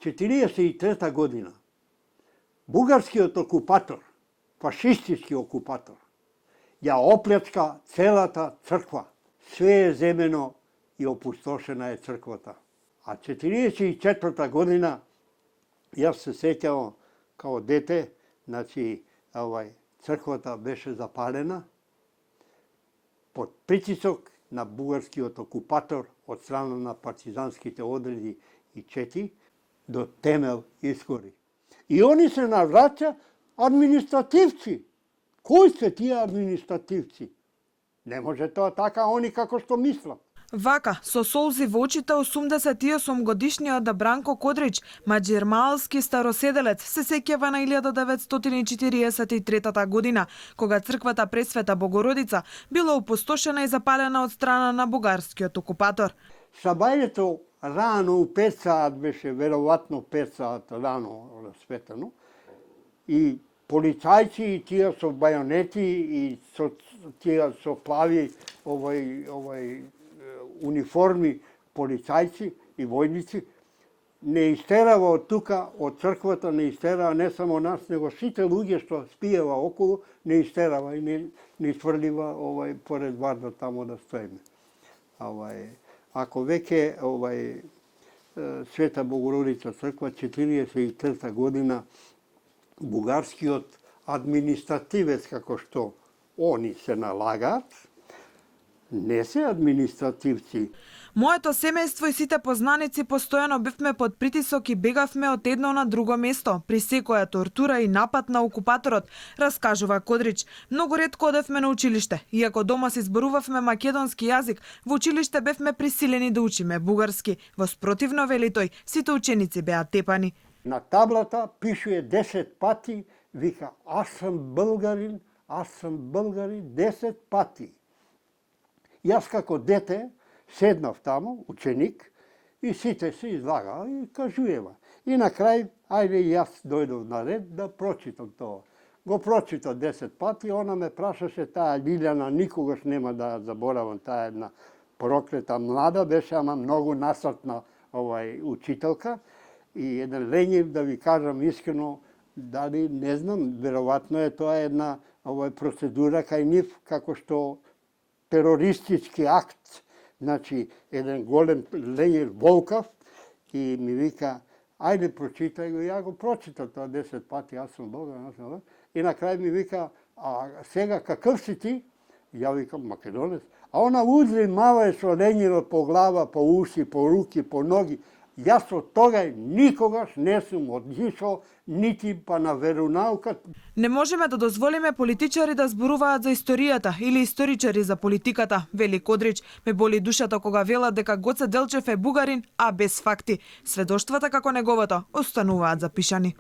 1943 година бугарскиот окупатор, фашистички окупатор, ја оплячка целата црква. Све е земено и опустошена е црквата. А 1944 година, јас се сеќавам као дете, значи, црквата беше запалена под притисок на бугарскиот окупатор од страна на партизанските одреди и чети, до темел изгори. И они се навраќа административци. Кои се тие административци? Не може тоа така, они како што мислат. Вака, со солзи во очите, 88-годишниот Бранко Кодрич, маđермалски староседелец, се сеќава на 1943 година, кога црквата Пресвета Богородица била опустошена и запалена од страна на бугарскиот окупатор. Сабајлето рано у 5 саат беше, веројатно 5 саат рано расветено, и полицајци и тие со бајонети и со тие со плави униформи полицајци и војници не истерава од тука, од црквата не истерава не само нас, него сите луѓе што спиева околу, не истерава и не исфрлива поред варда тамо да стоиме. Ако веќе Света Богородица црква 43 година, бугарскиот административец, како што они се налагаат, не се административци. Моето семејство и сите познаници постојано бевме под притисок и бегавме од едно на друго место, при секоја тортура и напад на окупаторот, раскажува Кодрич. Многу ретко одевме на училиште, иако дома се зборувавме македонски јазик, во училиште бевме присилени да учиме бугарски. Во спротивно, вели тој, сите ученици беа тепани. На таблата пишуе 10 пати, вика, аз сум българин 10 пати. Јас како дете седнав тамо, ученик, и сите се излагаа и кажуева. И на крај, ајде и јас дојдов на ред да прочитам тоа. Го прочитав 10 пати, она ме прашаше, таа Лилјана, никогаш нема да заборавам, таа една проклета млада беше, ама многу насртна учителка. И еден ленив, да ви кажам искрено, дали не знам, веројатно е тоа една процедура кај нив, како што терористички акт, значи еден голем ленир волкав, и ми вика, ајде прочитај го, ја го прочитав тоа 10 пати, аз сум българин, и на крај ми вика, а сега какъв си ти? Ја викам, македонец. А она узри мава со ленирот по глава, по уши, по руки, по ноги. Јас од тога никогаш не сум одишол нити па на веронаука. Не можеме да дозволиме политичари да зборуваат за историјата или историчари за политиката, вели Кодрич. Ме боли душата кога велат дека Гоце Делчев е бугарин, а без факти. Сведоштвата како неговото остануваат запишани.